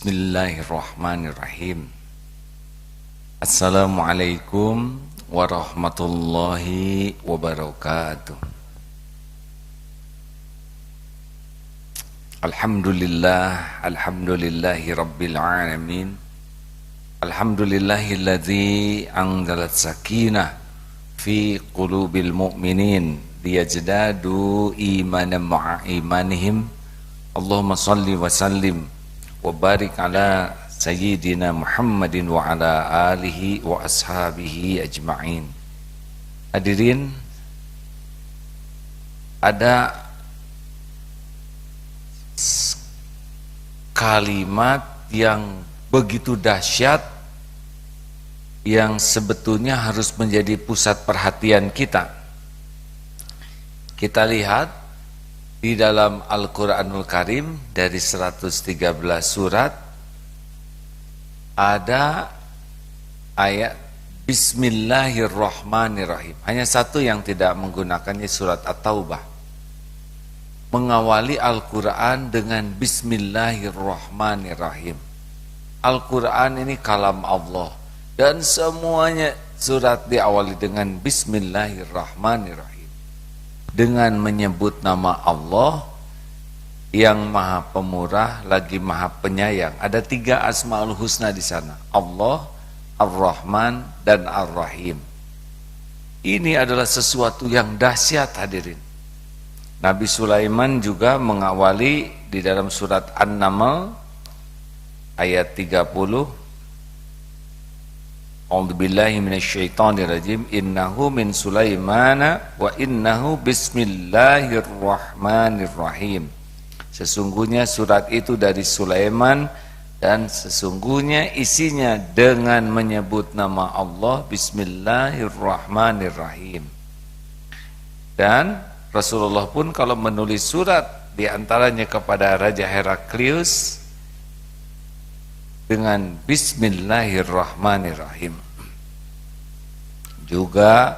Bismillahirrahmanirrahim. Assalamualaikum warahmatullahi wabarakatuh. Alhamdulillahi rabbil alamin. Alhamdulillahilladzi anzalat sakinah fi qulubil mu'minin liyajdadu imanan ma'a imanihim. Allahumma salli wa sallim wa barik ala sayyidina Muhammadin wa ala alihi wa ashabihi ajma'in. Hadirin, ada kalimat yang begitu dahsyat yang sebetulnya harus menjadi pusat perhatian kita. Kita lihat di dalam Al-Quranul Karim dari 113 surat ada ayat Bismillahirrahmanirrahim. Hanya satu yang tidak menggunakannya, surat At-Taubah. Mengawali Al-Quran dengan Bismillahirrahmanirrahim. Al-Quran ini kalam Allah dan semuanya surat diawali dengan Bismillahirrahmanirrahim, dengan menyebut nama Allah yang Maha Pemurah lagi Maha Penyayang. Ada 3 Asmaul Husna di sana: Allah, Ar-Rahman, dan Ar-Rahim. Ini adalah sesuatu yang dahsyat, hadirin. Nabi Sulaiman juga mengawali di dalam surat An-Naml ayat 30. A'udzubillahi minasyaitonirrajim. Innahu min Sulaimana wa innahu bismillahirrahmanirrahim. Sesungguhnya surat itu dari Sulaiman dan sesungguhnya isinya dengan menyebut nama Allah, Bismillahirrahmanirrahim. Dan Rasulullah pun kalau menulis surat diantaranya kepada Raja Heraklius dengan Bismillahirrahmanirrahim. Juga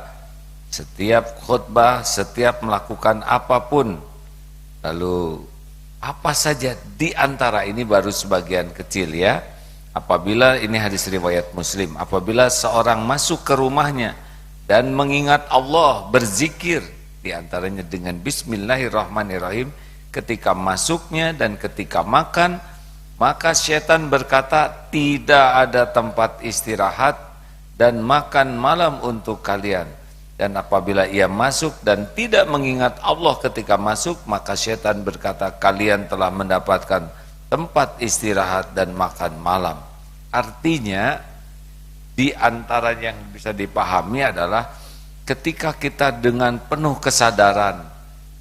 setiap khutbah, setiap melakukan apapun, lalu apa saja di antara ini baru sebagian kecil ya. Apabila ini hadis riwayat Muslim, apabila seorang masuk ke rumahnya dan mengingat Allah, berzikir di antaranya dengan Bismillahirrahmanirrahim ketika masuknya dan ketika makan, maka syaitan berkata, tidak ada tempat istirahat dan makan malam untuk kalian. Dan apabila ia masuk dan tidak mengingat Allah ketika masuk, maka syaitan berkata, kalian telah mendapatkan tempat istirahat dan makan malam. Artinya, di antara yang bisa dipahami adalah ketika kita dengan penuh kesadaran,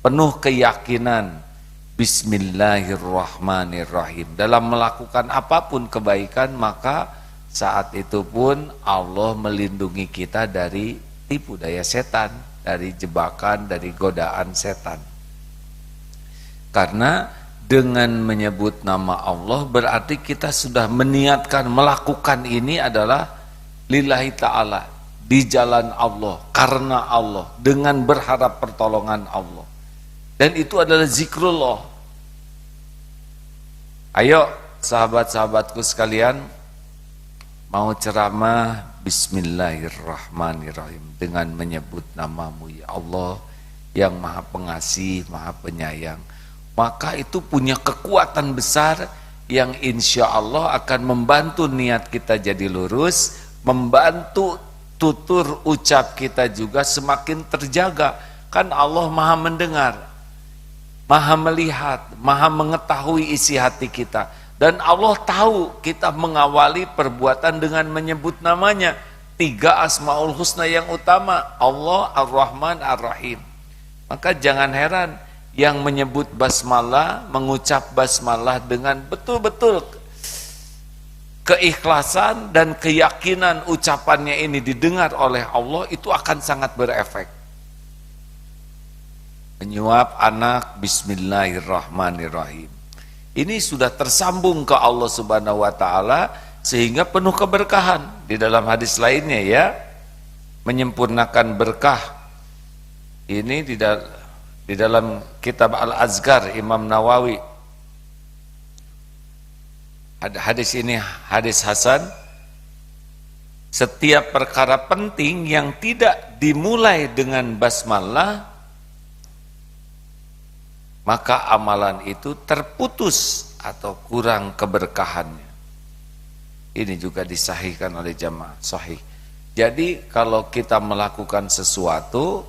penuh keyakinan, Bismillahirrahmanirrahim dalam melakukan apapun kebaikan, maka saat itu pun Allah melindungi kita dari tipu daya setan, dari jebakan, dari godaan setan. Karena dengan menyebut nama Allah berarti kita sudah meniatkan melakukan ini adalah lillahi ta'ala, di jalan Allah, karena Allah, dengan berharap pertolongan Allah. Dan itu adalah zikrullah. Ayo sahabat-sahabatku sekalian, mau ceramah Bismillahirrahmanirrahim dengan menyebut namamu ya Allah yang Maha Pengasih, Maha Penyayang. Maka itu punya kekuatan besar yang insya Allah akan membantu niat kita jadi lurus, membantu tutur ucap kita juga semakin terjaga. Kan Allah Maha mendengar, Maha melihat, Maha mengetahui isi hati kita. Dan Allah tahu kita mengawali perbuatan dengan menyebut namanya. 3 Asmaul Husna yang utama, Allah, Ar-Rahman, Ar-Rahim. Maka jangan heran yang menyebut basmalah, mengucap basmalah dengan betul-betul keikhlasan dan keyakinan ucapannya ini didengar oleh Allah, itu akan sangat berefek. Menyuap anak, Bismillahirrahmanirrahim. Ini sudah tersambung ke Allah Subhanahu wa Ta'ala sehingga penuh keberkahan. Di dalam hadis lainnya ya, menyempurnakan berkah. Ini di dalam kitab Al-Azkar Imam Nawawi Hadis ini hadis hasan. Setiap perkara penting yang tidak dimulai dengan basmalah, maka amalan itu terputus atau kurang keberkahannya. Ini juga disahihkan oleh jamaah sahih. Jadi kalau kita melakukan sesuatu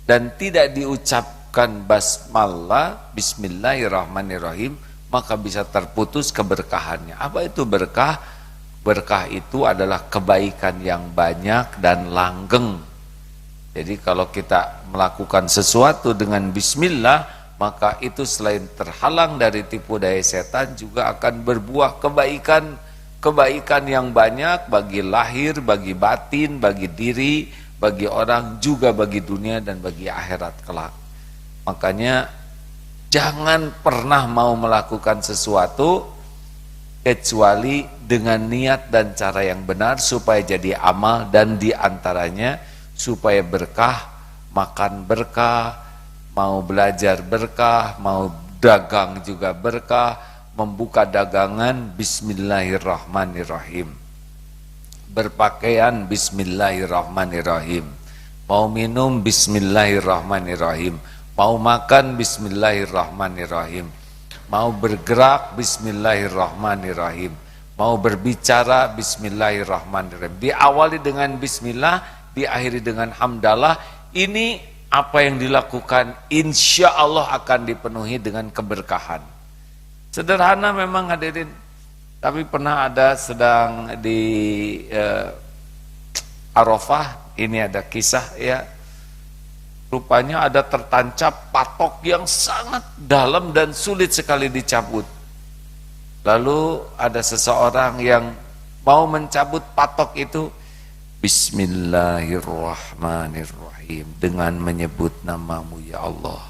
dan tidak diucapkan basmalah, bismillahirrahmanirrahim, maka bisa terputus keberkahannya. Apa itu berkah? Berkah itu adalah kebaikan yang banyak dan langgeng. Jadi kalau kita melakukan sesuatu dengan bismillah, maka itu selain terhalang dari tipu daya setan, juga akan berbuah kebaikan yang banyak bagi lahir, bagi batin, bagi diri, bagi orang, juga bagi dunia dan bagi akhirat kelak. Makanya jangan pernah mau melakukan sesuatu kecuali dengan niat dan cara yang benar supaya jadi amal, dan diantaranya supaya berkah, makan berkah, mau belajar berkah, mau dagang juga berkah, membuka dagangan bismillahirrahmanirrahim, berpakaian bismillahirrahmanirrahim, mau minum bismillahirrahmanirrahim, mau makan bismillahirrahmanirrahim, mau bergerak bismillahirrahmanirrahim, mau berbicara bismillahirrahmanirrahim. Diawali dengan bismillah, diakhiri dengan hamdalah. Ini apa yang dilakukan insya Allah akan dipenuhi dengan keberkahan. Sederhana memang hadirin, tapi pernah ada sedang di Arafah, ini ada kisah ya. Rupanya ada tertancap patok yang sangat dalam dan sulit sekali dicabut. Lalu ada seseorang yang mau mencabut patok itu, bismillahirrahmanirrahim, dengan menyebut namamu ya Allah,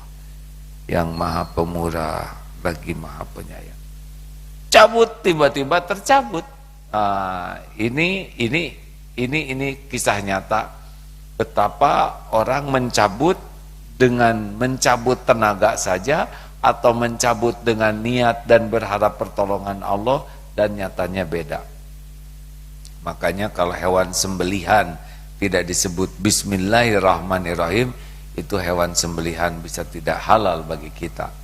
yang maha pemurah lagi maha penyayang. Cabut, tiba-tiba tercabut. Ini kisah nyata. Betapa orang mencabut dengan mencabut tenaga saja, atau mencabut dengan niat dan berharap pertolongan Allah, dan nyatanya beda. Makanya kalau hewan sembelihan tidak disebut bismillahirrahmanirrahim, itu hewan sembelihan bisa tidak halal bagi kita.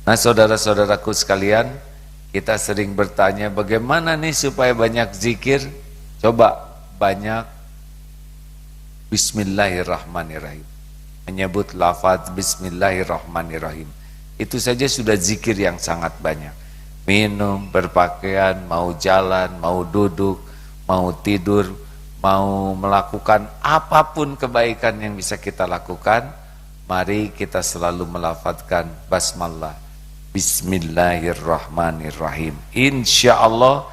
Nah saudara-saudaraku sekalian, kita sering bertanya bagaimana nih supaya banyak zikir. Coba banyak bismillahirrahmanirrahim, menyebut lafaz bismillahirrahmanirrahim, itu saja sudah zikir yang sangat banyak. Minum, berpakaian, mau jalan, mau duduk, mau tidur, mau melakukan apapun kebaikan yang bisa kita lakukan, mari kita selalu melafazkan basmalah, bismillahirrahmanirrahim. Insya Allah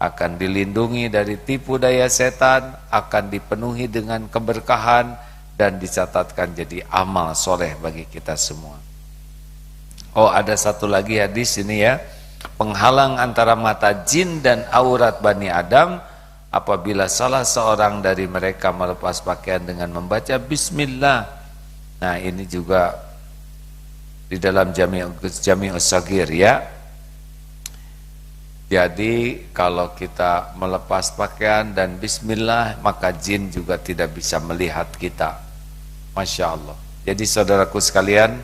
akan dilindungi dari tipu daya setan, akan dipenuhi dengan keberkahan, dan dicatatkan jadi amal soleh bagi kita semua. Oh, ada satu lagi hadis ini ya, penghalang antara mata jin dan aurat Bani Adam apabila salah seorang dari mereka melepas pakaian dengan membaca bismillah. Nah ini juga di dalam Jami'us Saghir ya. Jadi kalau kita melepas pakaian dan bismillah, maka jin juga tidak bisa melihat kita. Masya Allah. Jadi saudaraku sekalian,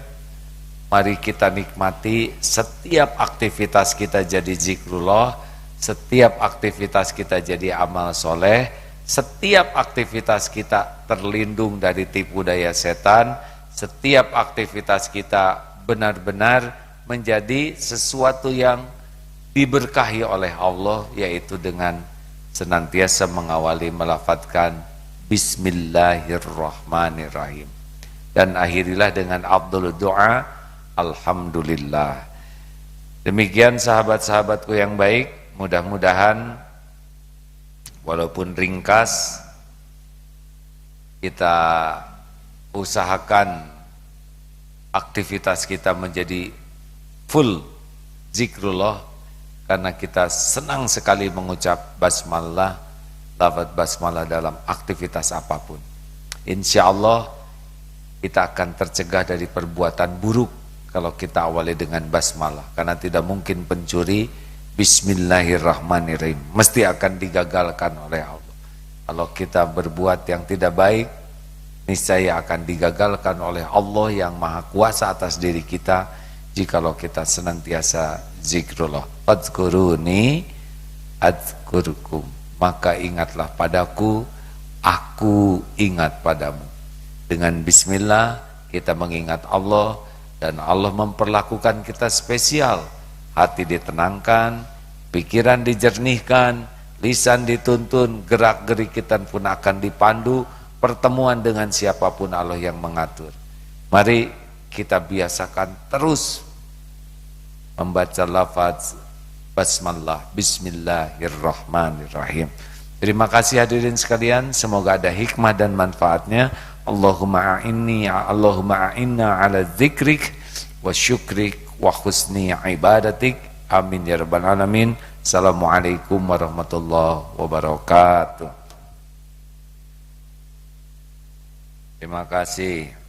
mari kita nikmati setiap aktivitas kita jadi zikrullah, setiap aktivitas kita jadi amal soleh, setiap aktivitas kita terlindung dari tipu daya setan, setiap aktivitas kita benar-benar menjadi sesuatu yang diberkahi oleh Allah, yaitu dengan senantiasa mengawali melafadzkan bismillahirrahmanirrahim, dan akhirilah dengan afdhalud doa alhamdulillah. Demikian sahabat-sahabatku yang baik, mudah-mudahan walaupun ringkas kita usahakan aktivitas kita menjadi full zikrullah, karena kita senang sekali mengucap basmalah, lafaz basmalah dalam aktivitas apapun. Insya Allah kita akan tercegah dari perbuatan buruk kalau kita awali dengan basmalah, karena tidak mungkin pencuri Bismillahirrahmanirrahim. Mesti akan digagalkan oleh Allah. Kalau kita berbuat yang tidak baik, niscaya akan digagalkan oleh Allah yang maha kuasa atas diri kita. Jikalau kita senantiasa zikrullah. Fadzkuruni adzkurkum. Maka ingatlah padaku, aku ingat padamu. Dengan bismillah kita mengingat Allah, dan Allah memperlakukan kita spesial. Hati ditenangkan, pikiran dijernihkan, lisan dituntun, gerak-gerik kita pun akan dipandu, pertemuan dengan siapapun Allah yang mengatur. Mari kita biasakan terus membaca lafaz basmalah, bismillahirrahmanirrahim. Terima kasih hadirin sekalian, semoga ada hikmah dan manfaatnya. Allahumma a'inna ala dzikrik wa syukrik wa husni ibadatik. Amin ya rabbal alamin. Assalamualaikum warahmatullahi wabarakatuh. Terima kasih.